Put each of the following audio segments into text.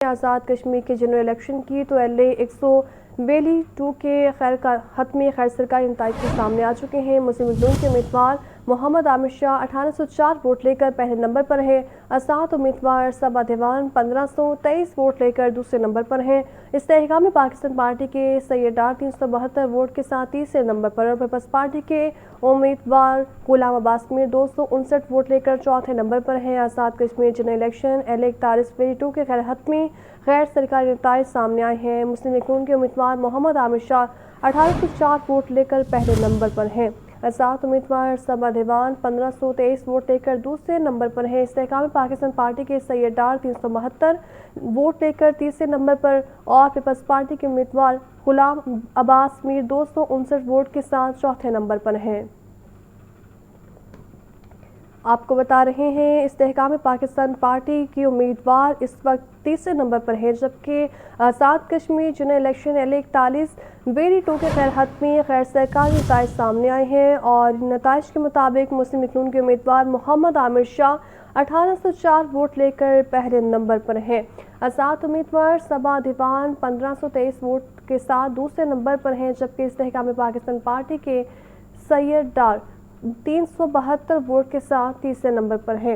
آزاد کشمیر کے general election کی تو LA-142 کے حتمی خیر سرکاری نتائج کے سامنے آ چکے ہیں۔ مسلم لیگ کے امیدوار محمد عامر شاہ 1804 ووٹ لے کر پہلے نمبر پر ہیں۔ اسات امیدوار صبا دیوان 1523 ووٹ لے کر دوسرے نمبر پر ہیں۔ استحکام پاکستان پارٹی کے سید ڈار 372 ووٹ کے ساتھ تیسرے نمبر پر اور پیپلز پارٹی کے امیدوار غلام عباس میر 259 ووٹ لے کر چوتھے نمبر پر ہیں۔ Azad Kashmir general election LA-41-42 کے حتمی غیر سرکاری نتائج سامنے آئے ہیں۔ مسلم لیگ کے امیدوار محمد عامر شاہ 1804 ووٹ لے کر پہلے نمبر پر ہیں۔ اسات امیدوار صبا دیوان 1523 ووٹ لے کر دوسرے نمبر پر ہیں۔ استحکام پاکستان پارٹی کے سید ڈار 372 ووٹ لے کر تیسرے نمبر پر اور پیپلز پارٹی کے امیدوار غلام عباس میر 259 ووٹ کے ساتھ چوتھے نمبر پر ہیں۔ آپ کو بتا رہے ہیں استحکام پاکستان پارٹی کی امیدوار اس وقت تیسرے نمبر پر ہیں، جبکہ Azad Kashmir general election LA-41-42 کے غیر حتمی غیر سرکاری نتائج سامنے آئے ہیں اور نتائج کے مطابق مسلم لیگ کے امیدوار محمد عامر شاہ 1804 ووٹ لے کر پہلے نمبر پر ہیں۔ آزاد امیدوار صبا دیوان 1523 ووٹ کے ساتھ دوسرے نمبر پر ہیں، جبکہ استحکام پاکستان پارٹی کے سید ڈار 372 ووٹ کے ساتھ تیسرے نمبر پر ہیں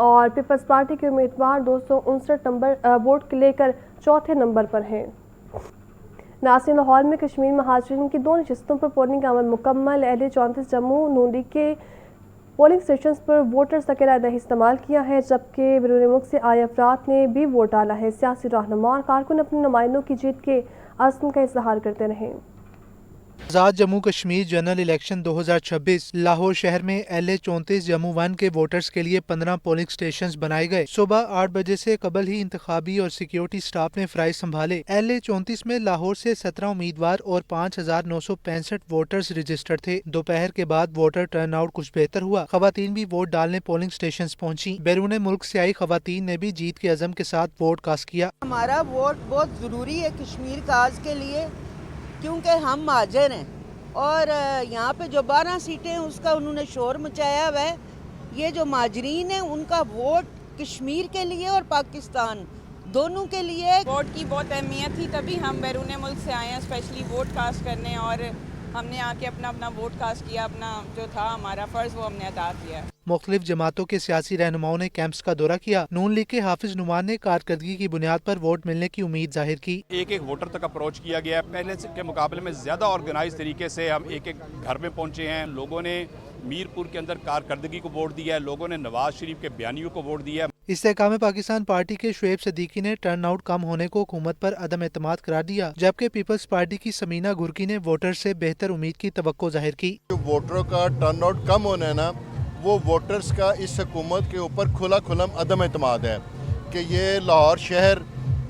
اور پیپلز پارٹی کے امیدوار 259 ووٹ لے کر چوتھے نمبر پر ہیں۔ ناظرین، لاہور میں کشمیر مہاجرین کی 2 نشستوں پر پولنگ کا عمل مکمل۔ LA-34 جموں نون لیگ کے پولنگ اسٹیشنز پر ووٹرز کا کرایہ دہی استعمال کیا ہے، جبکہ بیرون ملک سے آئے افراد نے بھی ووٹ ڈالا ہے۔ سیاسی رہنما اور کارکن اپنے نمائندوں کی جیت کے عزم کا اظہار کرتے رہے۔ آزاد جموں کشمیر جنرل الیکشن 2026 لاہور شہر میں LA-34 جموں 1 کے ووٹرز کے لیے 15 پولنگ سٹیشنز بنائے گئے۔ صبح 8 بجے سے قبل ہی انتخابی اور سیکیورٹی سٹاف نے فرائض سنبھالے۔ LA-34 میں لاہور سے 17 امیدوار اور 5965 ووٹرز رجسٹرڈ تھے۔ دوپہر کے بعد ووٹر ٹرن آؤٹ کچھ بہتر ہوا، خواتین بھی ووٹ ڈالنے پولنگ سٹیشنز پہنچی۔ بیرون ملک سے آئی خواتین نے بھی جیت کے عزم کے ساتھ ووٹ کاسٹ کیا۔ ہمارا ووٹ بہت ضروری ہے کشمیر کاز کے لیے، کیونکہ ہم مہاجر ہیں اور یہاں پہ جو 12 سیٹیں ہیں اس کا انہوں نے شور مچایا ہوا ہے۔ یہ جو مہاجرین ہیں ان کا ووٹ کشمیر کے لیے اور پاکستان دونوں کے لیے۔ ووٹ کی بہت اہمیت تھی، تبھی ہم بیرون ملک سے آئے ہیں اسپیشلی ووٹ کاسٹ کرنے، اور ہم نے آ کے اپنا ووٹ کاسٹ کیا، اپنا جو تھا ہمارا فرض وہ ہم نے ادا کیا۔ مختلف جماعتوں کے سیاسی رہنماؤں نے کیمپس کا دورہ کیا۔ نون لیگ کے حافظ نعمان نے کارکردگی کی بنیاد پر ووٹ ملنے کی امید ظاہر کی۔ ایک ووٹر تک اپروچ کیا گیا ہے، پہلے کے مقابلے میں زیادہ آرگنائز طریقے سے ہم ایک گھر میں پہنچے ہیں۔ لوگوں نے میرپور کے اندر کارکردگی کو ووٹ دیا ہے، لوگوں نے نواز شریف کے بیانیوں کو ووٹ دیا ہے۔ استحکام پاکستان پارٹی کے شعیب صدیقی نے ٹرن آؤٹ کم ہونے کو حکومت پر عدم اعتماد قرار دیا، جبکہ پیپلز پارٹی کی سمینہ گرکی نے ووٹر سے بہتر امید کی توقع ظاہر کی۔ ووٹروں کا ٹرن آؤٹ کم ہونا ہے نا، وہ ووٹرز کا اس حکومت کے اوپر کھلا عدم اعتماد ہے کہ یہ لاہور شہر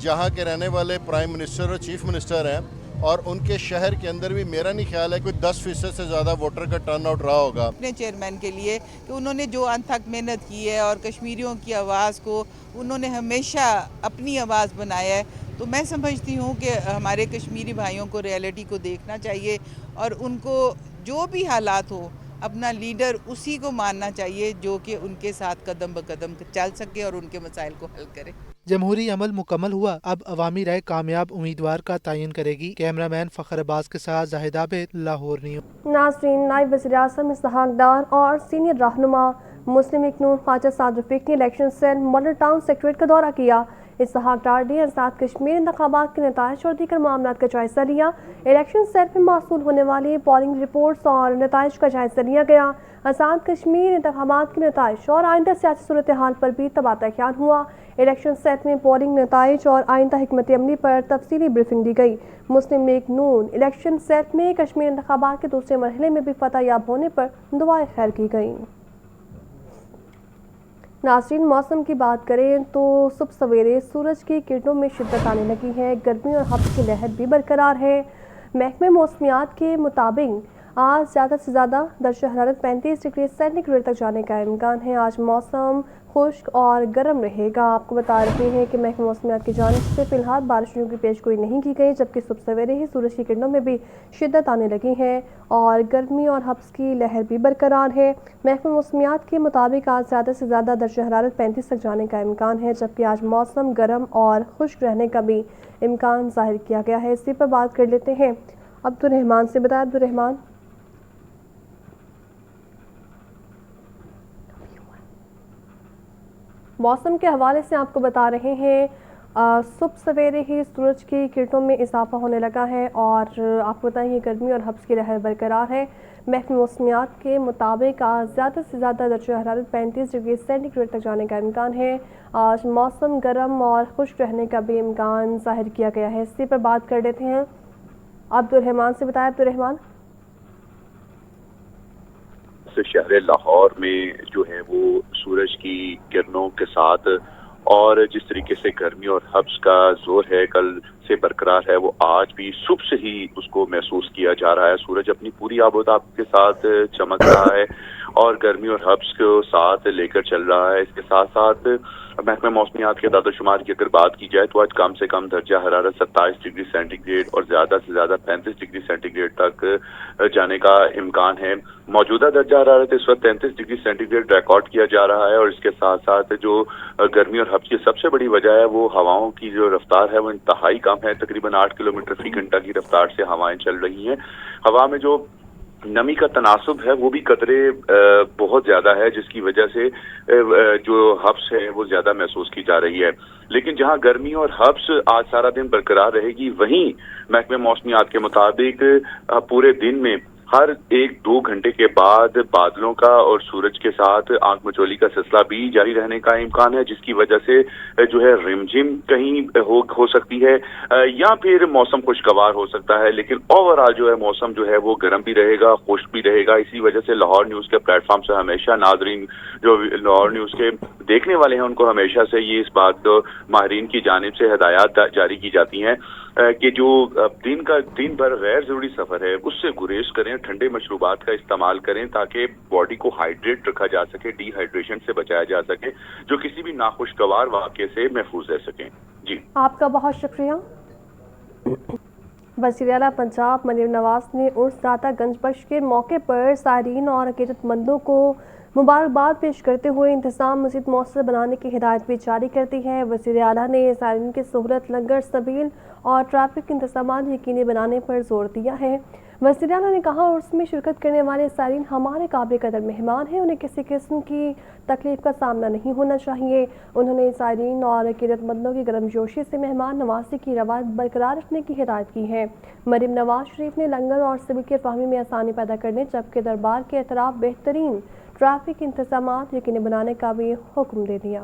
جہاں کے رہنے والے پرائم منسٹر اور چیف منسٹر ہیں، اور ان کے شہر کے اندر بھی میرا نہیں خیال ہے کوئی 10% سے زیادہ ووٹر کا ٹرن آؤٹ رہا ہوگا۔ اپنے چیئرمین کے لیے کہ انہوں نے جو انتھک محنت کی ہے اور کشمیریوں کی آواز کو انہوں نے ہمیشہ اپنی آواز بنایا ہے، تو میں سمجھتی ہوں کہ ہمارے کشمیری بھائیوں کو ریئلٹی کو دیکھنا چاہیے اور ان کو جو بھی حالات ہو اپنا لیڈر اسی کو ماننا چاہیے جو کہ ان کے ساتھ قدم بقدم چل سکے اور ان کے مسائل کو حل کرے۔ جمہوری عمل مکمل ہوا، اب عوامی رائے کامیاب امیدوار کا تعین کرے گی۔ کیمرہ مین فخر عباس کے ساتھ زاہد عابد، لاہور نیوز۔ ناظرین، نائب وزیر اعظم اسحاق ڈار اور سینئر رہنما مسلم لیگ خواجہ سعد رفیق نے election cell Model Town secretariat کا دورہ کیا۔ اسحاق ڈار نے آزاد کشمیر انتخابات کے نتائج اور دیگر معاملات کا جائزہ لیا۔ الیکشن سیل میں موصول ہونے والی پولنگ رپورٹس اور نتائج کا جائزہ لیا گیا۔ آزاد کشمیر انتخابات کے نتائج اور آئندہ سیاسی صورتحال پر بھی تبادلہ خیال ہوا۔ الیکشن سیٹ میں پولنگ نتائج اور آئندہ حکمت عملی پر تفصیلی بریفنگ دی گئی۔ مسلم لیگ نون الیکشن سیٹ میں کشمیر انتخابات کے دوسرے مرحلے میں بھی فتح یاب ہونے پر دعائیں خیر کی گئیں۔ ناظرین، موسم کی بات کریں تو صبح سویرے سورج کی کرنوں میں شدت آنے لگی ہے، گرمی اور ہوا کی لہر بھی برقرار ہے۔ محکمہ موسمیات کے مطابق آج زیادہ سے زیادہ درجہ حرارت 35 ڈگری سینٹی گریڈ تک جانے کا امکان ہے۔ آج موسم خشک اور گرم رہے گا۔ آپ کو بتا رہے ہیں کہ محکمہ موسمیات کی جانب سے فی الحال بارشوں کی پیشگوئی نہیں کی گئی، جبکہ صبح سویرے ہی سورج کی کرنوں میں بھی شدت آنے لگی ہے اور گرمی اور ہبس کی لہر بھی برقرار ہے۔ محکمہ موسمیات کے مطابق آج زیادہ سے زیادہ درجہ حرارت 35 تک جانے کا امکان ہے، جبکہ آج موسم گرم اور خشک رہنے کا بھی امکان ظاہر کیا گیا ہے۔ اسی پر بات کر لیتے ہیں عبدالرحمان سے۔ بتائیں عبدالرحمان۔ موسم کے حوالے سے آپ کو بتا رہے ہیں صبح سویرے ہی سورج کی کرنوں میں اضافہ ہونے لگا ہے اور آپ کو بتائیں کہ گرمی اور ہبس کی لہر برقرار ہے۔ محکمہ موسمیات کے مطابق آج زیادہ سے زیادہ درجہ حرارت 35 ڈگری سینٹی گریڈ تک جانے کا امکان ہے۔ آج موسم گرم اور خشک رہنے کا بھی امکان ظاہر کیا گیا ہے۔ اسی پر بات کر لیتے ہیں عبدالرحمان سے۔ بتائیں عبدالرحمان۔ شہر لاہور میں جو ہے وہ سورج کی کرنوں کے ساتھ اور جس طریقے سے گرمی اور ہبس کا زور ہے کل سے برقرار ہے، وہ آج بھی صبح سے ہی اس کو محسوس کیا جا رہا ہے۔ سورج اپنی پوری آب و تاب کے ساتھ چمک رہا ہے اور گرمی اور ہبس کو ساتھ لے کر چل رہا ہے۔ اس کے ساتھ ساتھ محکمہ موسمیات کے اعداد و شمار کی اگر بات کی جائے تو آج کم سے کم درجہ حرارت 27 ڈگری سینٹی گریڈ اور زیادہ سے زیادہ 35 ڈگری سینٹی گریڈ تک جانے کا امکان ہے۔ موجودہ درجہ حرارت اس وقت 33 ڈگری سینٹی گریڈ ریکارڈ کیا جا رہا ہے اور اس کے ساتھ ساتھ جو گرمی اور ہبس کی سب سے بڑی وجہ ہے وہ ہواؤں کی جو رفتار ہے وہ انتہائی کم ہے۔ تقریباً 8 کلومیٹر فی گھنٹہ کی رفتار سے ہوائیں چل رہی ہیں۔ ہوا میں جو نمی کا تناسب ہے وہ بھی قدرے بہت زیادہ ہے، جس کی وجہ سے جو ہبس ہے وہ زیادہ محسوس کی جا رہی ہے۔ لیکن جہاں گرمی اور ہبس آج سارا دن برقرار رہے گی، وہیں محکمہ موسمیات کے مطابق پورے دن میں ہر 1-2 گھنٹے کے بعد بادلوں کا اور سورج کے ساتھ آنکھ مچولی کا سلسلہ بھی جاری رہنے کا امکان ہے، جس کی وجہ سے جو ہے رمجھم کہیں ہو سکتی ہے یا پھر موسم خوشگوار ہو سکتا ہے۔ لیکن اوورآل جو ہے موسم جو ہے وہ گرم بھی رہے گا، خشک بھی رہے گا۔ اسی وجہ سے لاہور نیوز کے پلیٹ فارم سے ہمیشہ ناظرین جو لاہور نیوز کے دیکھنے والے ہیں ان کو ہمیشہ سے یہ اس بات ماہرین کی جانب سے ہدایات جاری کی جاتی ہیں کہ جو دن بھر غیر ضروری سفر ہے اس سے گریز کریں، ٹھنڈے مشروبات کا استعمال کریں تاکہ باڈی کو ہائیڈریٹ رکھا جا سکے، ڈی ہائیڈریشن سے بچایا جا سکے، جو کسی بھی ناخوشگوار واقعے سے محفوظ رہ سکیں۔ جی آپ کا بہت شکریہ۔ وزیر اعلیٰ پنجاب مریم نواز نے عرس داتا گنج بخش کے موقع پر زائرین اور عقیدت مندوں کو مبارکباد پیش کرتے ہوئے انتظام مزید مؤثر بنانے کی ہدایت بھی جاری کر دی ہے۔ وزیر اعلیٰ نے زائرین کی سہولت، لنگر، سبیل اور ٹریفک انتظامات یقینی بنانے پر زور دیا ہے۔ وزیر اعلیٰ نے کہا عرس میں شرکت کرنے والے زائرین ہمارے قابل قدر مہمان ہیں، انہیں کسی قسم کی تکلیف کا سامنا نہیں ہونا چاہیے۔ انہوں نے زائرین اور عقیدت مندوں کی گرم جوشی سے مہمان نوازی کی روایت برقرار رکھنے کی ہدایت کی ہے۔ مریم نواز شریف نے لنگر اور سبیل کی فراہمی میں آسانی پیدا کرنے جبکہ دربار کے اطراف بہترین ٹریفک انتظامات یقینی بنانے کا بھی حکم دے دیا۔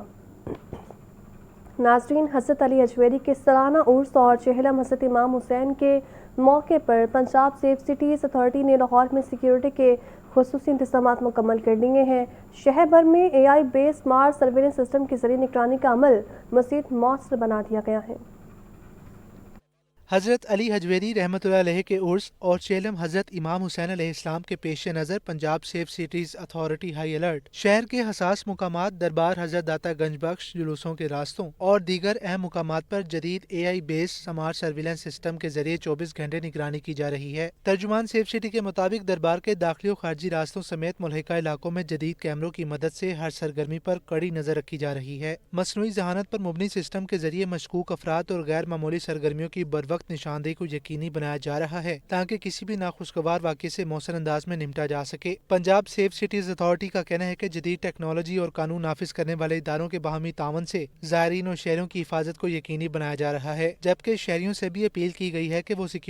ناظرین، حضرت علی حجویری کے سالانہ عرس اور چہلم حضرت امام حسین کے موقع پر پنجاب سیف سٹیز اتھارٹی نے لاہور میں سیکیورٹی کے خصوصی انتظامات مکمل کر لیے ہیں۔ شہر بھر میں AI بیس اسمارٹ سرویلنس سسٹم کے ذریعے نگرانی کا عمل مزید مؤثر بنا دیا گیا ہے۔ حضرت علی حجویری رحمۃ اللہ علیہ کے عرس اور چہلم حضرت امام حسین علیہ السلام کے پیش نظر Punjab safe cities authority high alert, شہر کے حساس مقامات، دربار حضرت داتا گنج بخش، جلوسوں کے راستوں اور دیگر اہم مقامات پر جدید AI بیس سمارٹ سرویلنس سسٹم کے ذریعے 24 گھنٹے نگرانی کی جا رہی ہے۔ ترجمان سیف سٹی کے مطابق دربار کے داخلی و خارجی راستوں سمیت ملحقہ علاقوں میں جدید کیمروں کی مدد سے ہر سرگرمی پر کڑی نظر رکھی جا رہی ہے۔ مصنوعی ذہانت پر مبنی سسٹم کے ذریعے مشکوک افراد اور غیر معمولی سرگرمیوں کی بروقت نشاندہی کو یقینی بنایا جا رہا ہے تاکہ کسی بھی ناخوشگوار واقعے سے مؤثر انداز میں نمٹا جا سکے۔ پنجاب سیف سٹیز اتھارٹی کا کہنا ہے کہ جدید ٹیکنالوجی اور قانون نافذ کرنے والے اداروں کے باہمی تعاون سے زائرین اور شہریوں کی حفاظت کو یقینی بنایا جا رہا ہے، جبکہ شہریوں سے بھی اپیل کی گئی ہے کہ وہ